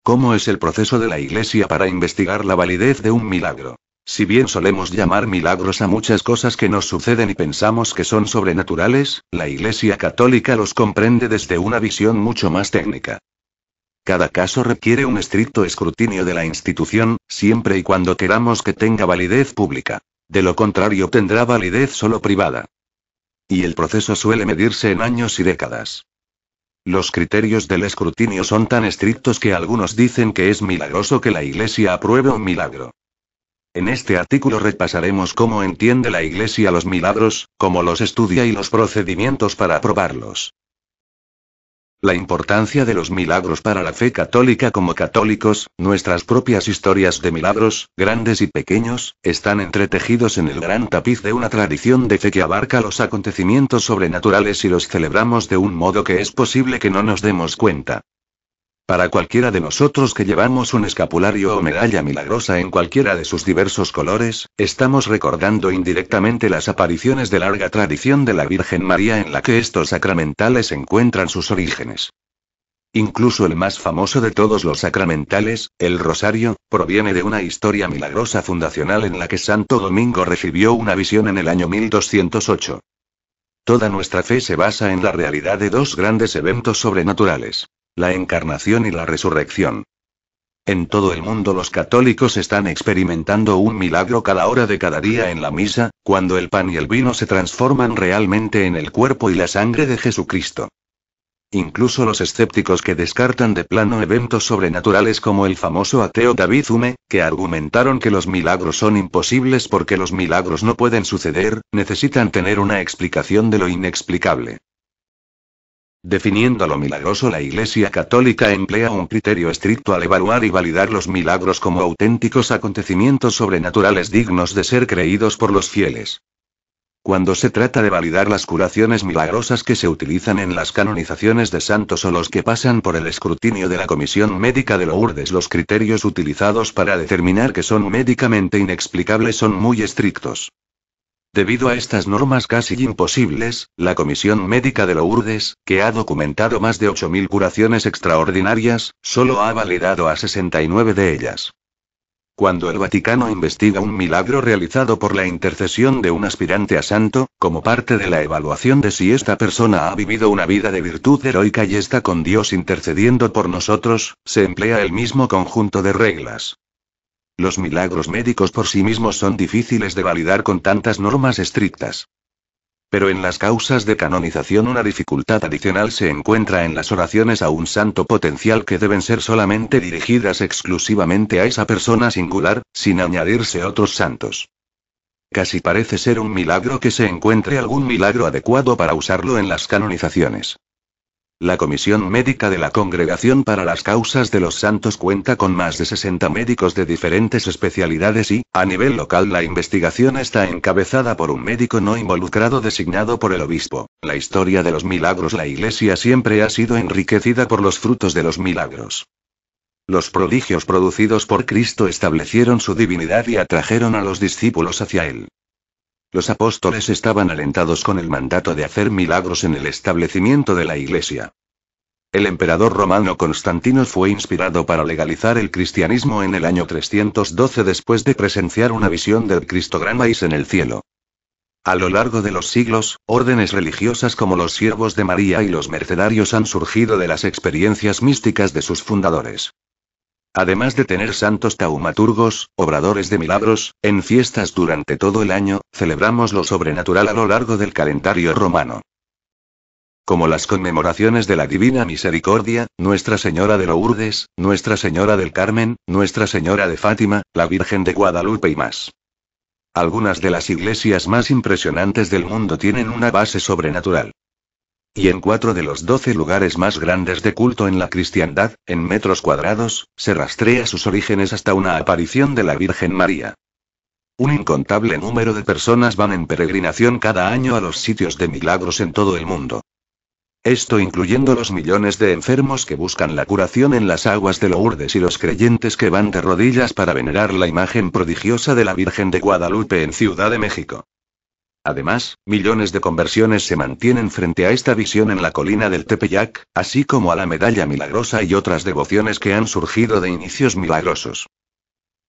¿Cómo es el proceso de la Iglesia para investigar la validez de un milagro? Si bien solemos llamar milagros a muchas cosas que nos suceden y pensamos que son sobrenaturales, la Iglesia Católica los comprende desde una visión mucho más técnica. Cada caso requiere un estricto escrutinio de la institución, siempre y cuando queramos que tenga validez pública. De lo contrario tendrá validez solo privada. Y el proceso suele medirse en años y décadas. Los criterios del escrutinio son tan estrictos que algunos dicen que es milagroso que la Iglesia apruebe un milagro. En este artículo repasaremos cómo entiende la Iglesia los milagros, cómo los estudia y los procedimientos para aprobarlos. La importancia de los milagros para la fe católica. Como católicos, nuestras propias historias de milagros, grandes y pequeños, están entretejidos en el gran tapiz de una tradición de fe que abarca los acontecimientos sobrenaturales y los celebramos de un modo que es posible que no nos demos cuenta. Para cualquiera de nosotros que llevamos un escapulario o medalla milagrosa en cualquiera de sus diversos colores, estamos recordando indirectamente las apariciones de larga tradición de la Virgen María en la que estos sacramentales encuentran sus orígenes. Incluso el más famoso de todos los sacramentales, el Rosario, proviene de una historia milagrosa fundacional en la que Santo Domingo recibió una visión en el año 1208. Toda nuestra fe se basa en la realidad de dos grandes eventos sobrenaturales: la encarnación y la resurrección. En todo el mundo los católicos están experimentando un milagro cada hora de cada día en la misa, cuando el pan y el vino se transforman realmente en el cuerpo y la sangre de Jesucristo. Incluso los escépticos que descartan de plano eventos sobrenaturales como el famoso ateo David Hume, que argumentaron que los milagros son imposibles porque los milagros no pueden suceder, necesitan tener una explicación de lo inexplicable. Definiendo lo milagroso, la Iglesia Católica emplea un criterio estricto al evaluar y validar los milagros como auténticos acontecimientos sobrenaturales dignos de ser creídos por los fieles. Cuando se trata de validar las curaciones milagrosas que se utilizan en las canonizaciones de santos o los que pasan por el escrutinio de la Comisión Médica de Lourdes, los criterios utilizados para determinar que son médicamente inexplicables son muy estrictos. Debido a estas normas casi imposibles, la Comisión Médica de Lourdes, que ha documentado más de 8.000 curaciones extraordinarias, solo ha validado a 69 de ellas. Cuando el Vaticano investiga un milagro realizado por la intercesión de un aspirante a santo, como parte de la evaluación de si esta persona ha vivido una vida de virtud heroica y está con Dios intercediendo por nosotros, se emplea el mismo conjunto de reglas. Los milagros médicos por sí mismos son difíciles de validar con tantas normas estrictas. Pero en las causas de canonización una dificultad adicional se encuentra en las oraciones a un santo potencial que deben ser solamente dirigidas exclusivamente a esa persona singular, sin añadirse otros santos. Casi parece ser un milagro que se encuentre algún milagro adecuado para usarlo en las canonizaciones. La Comisión Médica de la Congregación para las Causas de los Santos cuenta con más de 60 médicos de diferentes especialidades y, a nivel local, la investigación está encabezada por un médico no involucrado designado por el obispo. La historia de los milagros. La Iglesia siempre ha sido enriquecida por los frutos de los milagros. Los prodigios producidos por Cristo establecieron su divinidad y atrajeron a los discípulos hacia él. Los apóstoles estaban alentados con el mandato de hacer milagros en el establecimiento de la Iglesia. El emperador romano Constantino fue inspirado para legalizar el cristianismo en el año 312 después de presenciar una visión del Cristo Gran Maíz en el cielo. A lo largo de los siglos, órdenes religiosas como los Siervos de María y los Mercedarios han surgido de las experiencias místicas de sus fundadores. Además de tener santos taumaturgos, obradores de milagros, en fiestas durante todo el año, celebramos lo sobrenatural a lo largo del calendario romano. Como las conmemoraciones de la Divina Misericordia, Nuestra Señora de Lourdes, Nuestra Señora del Carmen, Nuestra Señora de Fátima, la Virgen de Guadalupe y más. Algunas de las iglesias más impresionantes del mundo tienen una base sobrenatural. Y en 4 de los 12 lugares más grandes de culto en la cristiandad, en metros cuadrados, se rastrea sus orígenes hasta una aparición de la Virgen María. Un incontable número de personas van en peregrinación cada año a los sitios de milagros en todo el mundo. Esto incluyendo los millones de enfermos que buscan la curación en las aguas de Lourdes y los creyentes que van de rodillas para venerar la imagen prodigiosa de la Virgen de Guadalupe en Ciudad de México. Además, millones de conversiones se mantienen frente a esta visión en la colina del Tepeyac, así como a la medalla milagrosa y otras devociones que han surgido de inicios milagrosos.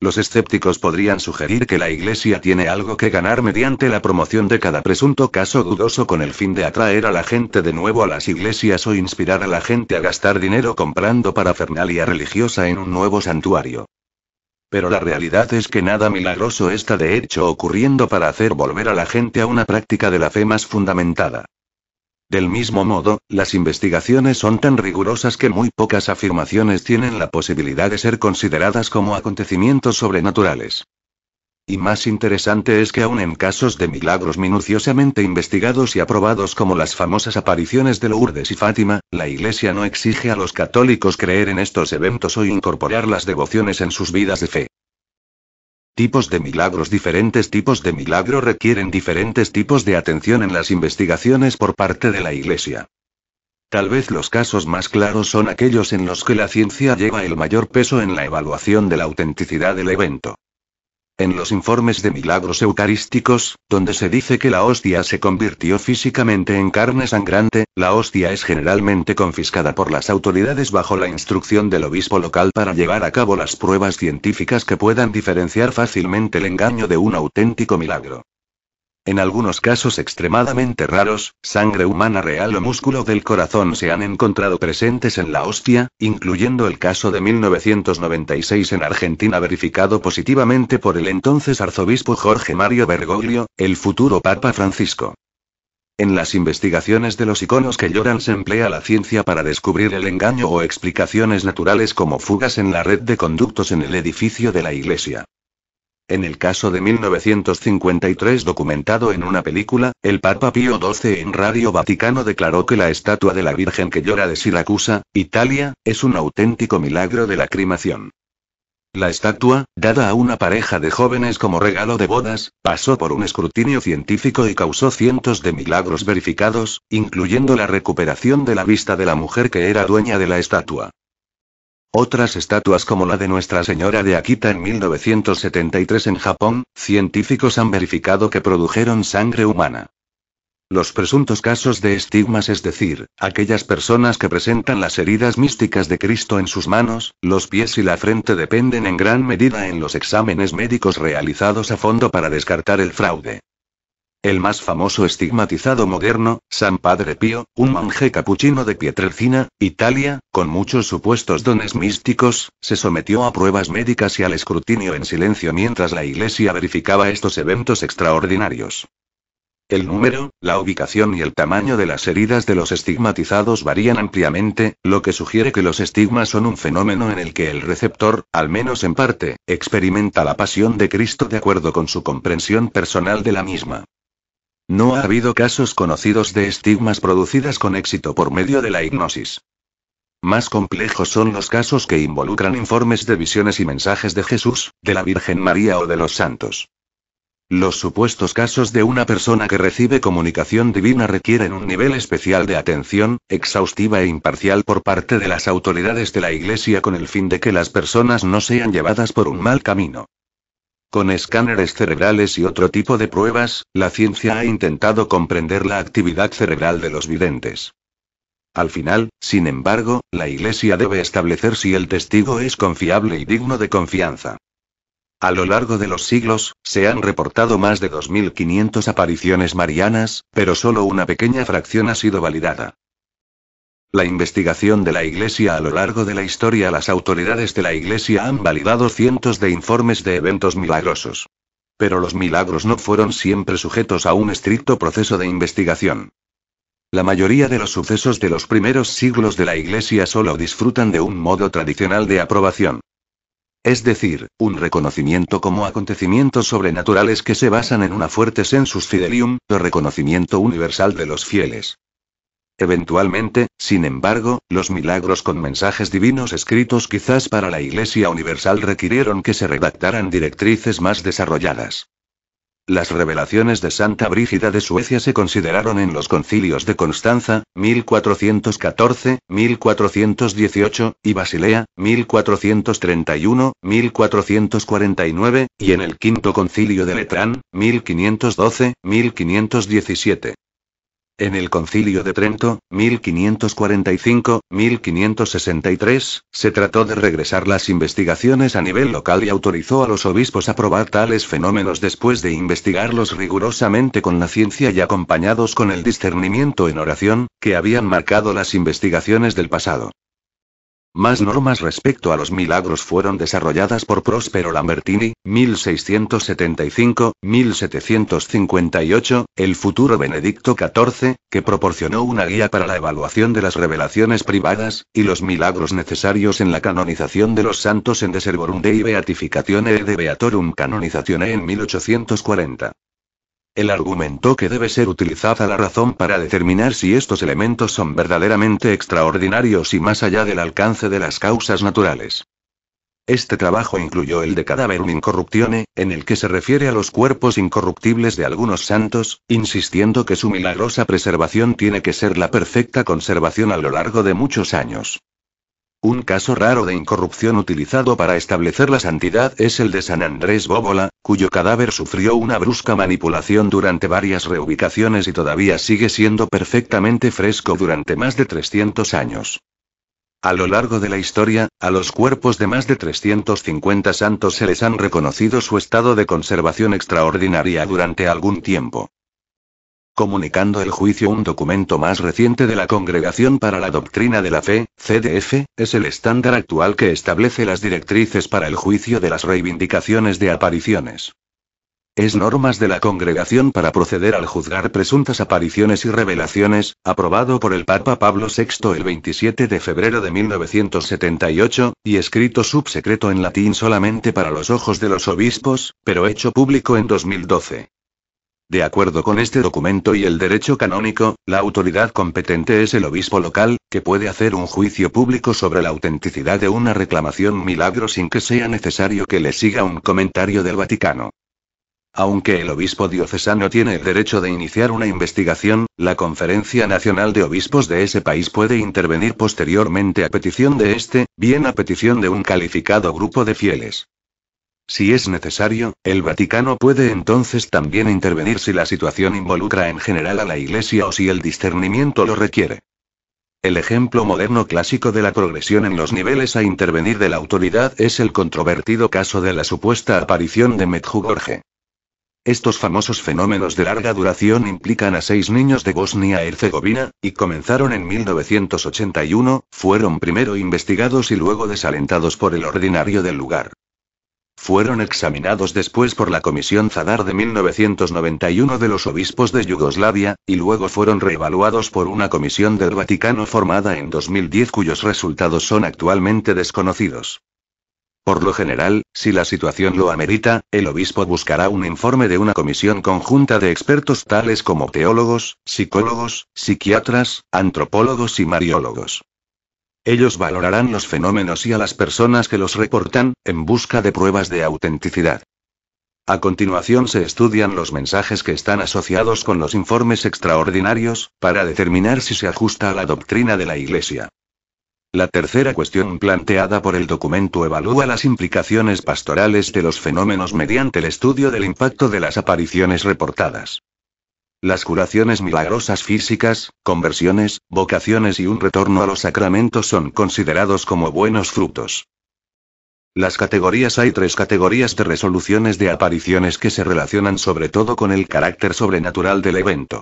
Los escépticos podrían sugerir que la Iglesia tiene algo que ganar mediante la promoción de cada presunto caso dudoso con el fin de atraer a la gente de nuevo a las iglesias o inspirar a la gente a gastar dinero comprando parafernalia religiosa en un nuevo santuario. Pero la realidad es que nada milagroso está de hecho ocurriendo para hacer volver a la gente a una práctica de la fe más fundamentada. Del mismo modo, las investigaciones son tan rigurosas que muy pocas afirmaciones tienen la posibilidad de ser consideradas como acontecimientos sobrenaturales. Y más interesante es que aun en casos de milagros minuciosamente investigados y aprobados como las famosas apariciones de Lourdes y Fátima, la Iglesia no exige a los católicos creer en estos eventos o incorporar las devociones en sus vidas de fe. Tipos de milagros. Diferentes tipos de milagro requieren diferentes tipos de atención en las investigaciones por parte de la Iglesia. Tal vez los casos más claros son aquellos en los que la ciencia lleva el mayor peso en la evaluación de la autenticidad del evento. En los informes de milagros eucarísticos, donde se dice que la hostia se convirtió físicamente en carne sangrante, la hostia es generalmente confiscada por las autoridades bajo la instrucción del obispo local para llevar a cabo las pruebas científicas que puedan diferenciar fácilmente el engaño de un auténtico milagro. En algunos casos extremadamente raros, sangre humana real o músculo del corazón se han encontrado presentes en la hostia, incluyendo el caso de 1996 en Argentina verificado positivamente por el entonces arzobispo Jorge Mario Bergoglio, el futuro Papa Francisco. En las investigaciones de los iconos que lloran se emplea la ciencia para descubrir el engaño o explicaciones naturales como fugas en la red de conductos en el edificio de la iglesia. En el caso de 1953 documentado en una película, el Papa Pío XII en Radio Vaticano declaró que la estatua de la Virgen que llora de Siracusa, Italia, es un auténtico milagro de la creación. La estatua, dada a una pareja de jóvenes como regalo de bodas, pasó por un escrutinio científico y causó cientos de milagros verificados, incluyendo la recuperación de la vista de la mujer que era dueña de la estatua. Otras estatuas como la de Nuestra Señora de Akita en 1973 en Japón, científicos han verificado que produjeron sangre humana. Los presuntos casos de estigmas, es decir, aquellas personas que presentan las heridas místicas de Cristo en sus manos, los pies y la frente dependen en gran medida en los exámenes médicos realizados a fondo para descartar el fraude. El más famoso estigmatizado moderno, San Padre Pío, un monje capuchino de Pietrelcina, Italia, con muchos supuestos dones místicos, se sometió a pruebas médicas y al escrutinio en silencio mientras la Iglesia verificaba estos eventos extraordinarios. El número, la ubicación y el tamaño de las heridas de los estigmatizados varían ampliamente, lo que sugiere que los estigmas son un fenómeno en el que el receptor, al menos en parte, experimenta la pasión de Cristo de acuerdo con su comprensión personal de la misma. No ha habido casos conocidos de estigmas producidas con éxito por medio de la hipnosis. Más complejos son los casos que involucran informes de visiones y mensajes de Jesús, de la Virgen María o de los santos. Los supuestos casos de una persona que recibe comunicación divina requieren un nivel especial de atención, exhaustiva e imparcial por parte de las autoridades de la Iglesia con el fin de que las personas no sean llevadas por un mal camino. Con escáneres cerebrales y otro tipo de pruebas, la ciencia ha intentado comprender la actividad cerebral de los videntes. Al final, sin embargo, la Iglesia debe establecer si el testigo es confiable y digno de confianza. A lo largo de los siglos, se han reportado más de 2.500 apariciones marianas, pero solo una pequeña fracción ha sido validada. La investigación de la Iglesia. A lo largo de la historia, las autoridades de la Iglesia han validado cientos de informes de eventos milagrosos. Pero los milagros no fueron siempre sujetos a un estricto proceso de investigación. La mayoría de los sucesos de los primeros siglos de la Iglesia solo disfrutan de un modo tradicional de aprobación. Es decir, un reconocimiento como acontecimientos sobrenaturales que se basan en una fuerte sensus fidelium, o reconocimiento universal de los fieles. Eventualmente, sin embargo, los milagros con mensajes divinos escritos quizás para la Iglesia universal requirieron que se redactaran directrices más desarrolladas. Las revelaciones de Santa Brígida de Suecia se consideraron en los concilios de Constanza, 1414, 1418, y Basilea, 1431, 1449, y en el Quinto Concilio de Letrán, 1512, 1517. En el Concilio de Trento, 1545-1563, se trató de regresar las investigaciones a nivel local y autorizó a los obispos a probar tales fenómenos después de investigarlos rigurosamente con la ciencia y acompañados con el discernimiento en oración, que habían marcado las investigaciones del pasado. Más normas respecto a los milagros fueron desarrolladas por Prospero Lambertini, 1675-1758, el futuro Benedicto XIV, que proporcionó una guía para la evaluación de las revelaciones privadas, y los milagros necesarios en la canonización de los santos en Deservorum Dei Beatificatione et de Beatorum Canonizatione en 1840. Él argumentó que debe ser utilizada la razón para determinar si estos elementos son verdaderamente extraordinarios y más allá del alcance de las causas naturales. Este trabajo incluyó el de Cadaverum Incorruptione, en el que se refiere a los cuerpos incorruptibles de algunos santos, insistiendo que su milagrosa preservación tiene que ser la perfecta conservación a lo largo de muchos años. Un caso raro de incorrupción utilizado para establecer la santidad es el de San Andrés Bóbola, cuyo cadáver sufrió una brusca manipulación durante varias reubicaciones y todavía sigue siendo perfectamente fresco durante más de 300 años. A lo largo de la historia, a los cuerpos de más de 350 santos se les han reconocido su estado de conservación extraordinaria durante algún tiempo. Comunicando el Juicio, un documento más reciente de la Congregación para la Doctrina de la Fe, CDF, es el estándar actual que establece las directrices para el juicio de las reivindicaciones de apariciones. Es Normas de la Congregación para proceder al juzgar presuntas apariciones y revelaciones, aprobado por el Papa Pablo VI el 27 de febrero de 1978, y escrito sub secreto en latín solamente para los ojos de los obispos, pero hecho público en 2012. De acuerdo con este documento y el derecho canónico, la autoridad competente es el obispo local, que puede hacer un juicio público sobre la autenticidad de una reclamación milagro sin que sea necesario que le siga un comentario del Vaticano. Aunque el obispo diocesano tiene el derecho de iniciar una investigación, la Conferencia Nacional de Obispos de ese país puede intervenir posteriormente a petición de este, bien a petición de un calificado grupo de fieles. Si es necesario, el Vaticano puede entonces también intervenir si la situación involucra en general a la Iglesia o si el discernimiento lo requiere. El ejemplo moderno clásico de la progresión en los niveles a intervenir de la autoridad es el controvertido caso de la supuesta aparición de Medjugorje. Estos famosos fenómenos de larga duración implican a 6 niños de Bosnia-Herzegovina, y comenzaron en 1981, fueron primero investigados y luego desalentados por el ordinario del lugar. Fueron examinados después por la Comisión Zadar de 1991 de los obispos de Yugoslavia, y luego fueron reevaluados por una comisión del Vaticano formada en 2010 cuyos resultados son actualmente desconocidos. Por lo general, si la situación lo amerita, el obispo buscará un informe de una comisión conjunta de expertos tales como teólogos, psicólogos, psiquiatras, antropólogos y mariólogos. Ellos valorarán los fenómenos y a las personas que los reportan, en busca de pruebas de autenticidad. A continuación se estudian los mensajes que están asociados con los informes extraordinarios, para determinar si se ajusta a la doctrina de la Iglesia. La tercera cuestión planteada por el documento evalúa las implicaciones pastorales de los fenómenos mediante el estudio del impacto de las apariciones reportadas. Las curaciones milagrosas físicas, conversiones, vocaciones y un retorno a los sacramentos son considerados como buenos frutos. Hay 3 categorías de resoluciones de apariciones que se relacionan sobre todo con el carácter sobrenatural del evento.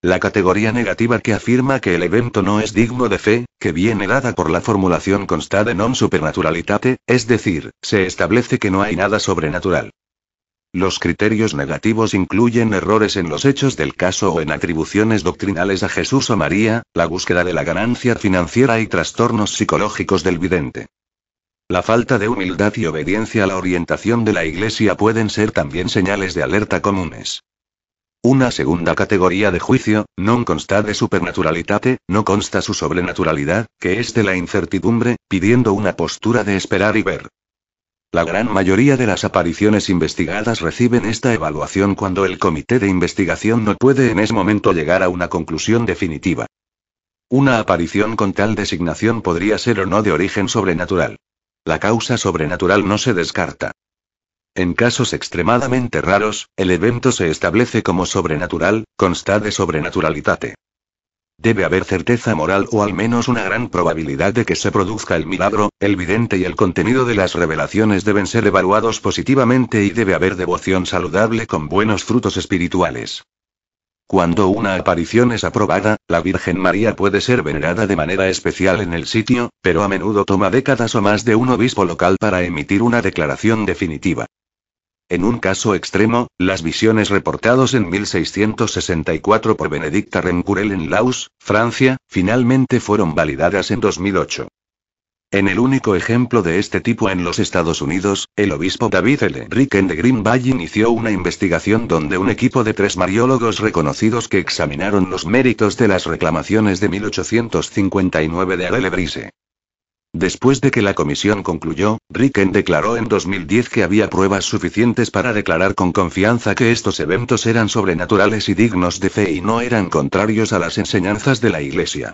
La categoría negativa que afirma que el evento no es digno de fe, que viene dada por la formulación consta de non supernaturalitate, es decir, se establece que no hay nada sobrenatural. Los criterios negativos incluyen errores en los hechos del caso o en atribuciones doctrinales a Jesús o María, la búsqueda de la ganancia financiera y trastornos psicológicos del vidente. La falta de humildad y obediencia a la orientación de la Iglesia pueden ser también señales de alerta comunes. Una segunda categoría de juicio, non consta de supernaturalitate, no consta su sobrenaturalidad, que es de la incertidumbre, pidiendo una postura de esperar y ver. La gran mayoría de las apariciones investigadas reciben esta evaluación cuando el comité de investigación no puede en ese momento llegar a una conclusión definitiva. Una aparición con tal designación podría ser o no de origen sobrenatural. La causa sobrenatural no se descarta. En casos extremadamente raros, el evento se establece como sobrenatural, consta de sobrenaturalitate. Debe haber certeza moral o al menos una gran probabilidad de que se produzca el milagro, el vidente y el contenido de las revelaciones deben ser evaluados positivamente y debe haber devoción saludable con buenos frutos espirituales. Cuando una aparición es aprobada, la Virgen María puede ser venerada de manera especial en el sitio, pero a menudo toma décadas o más de un obispo local para emitir una declaración definitiva. En un caso extremo, las visiones reportados en 1664 por Benedicta Rencurel en Laus, Francia, finalmente fueron validadas en 2008. En el único ejemplo de este tipo en los Estados Unidos, el obispo David L. Ricken de Green Valley inició una investigación donde un equipo de 3 mariólogos reconocidos que examinaron los méritos de las reclamaciones de 1859 de Adele Brise. Después de que la comisión concluyó, Ricken declaró en 2010 que había pruebas suficientes para declarar con confianza que estos eventos eran sobrenaturales y dignos de fe y no eran contrarios a las enseñanzas de la Iglesia.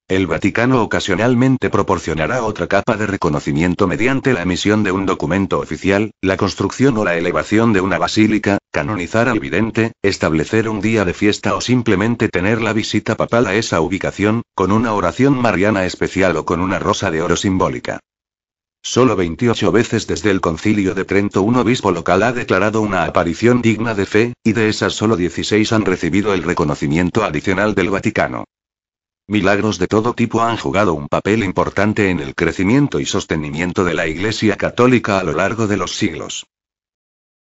El Vaticano ocasionalmente proporcionará otra capa de reconocimiento mediante la emisión de un documento oficial, la construcción o la elevación de una basílica, canonizar al vidente, establecer un día de fiesta o simplemente tener la visita papal a esa ubicación, con una oración mariana especial o con una rosa de oro simbólica. Solo 28 veces desde el Concilio de Trento un obispo local ha declarado una aparición digna de fe, y de esas solo 16 han recibido el reconocimiento adicional del Vaticano. Milagros de todo tipo han jugado un papel importante en el crecimiento y sostenimiento de la Iglesia Católica a lo largo de los siglos.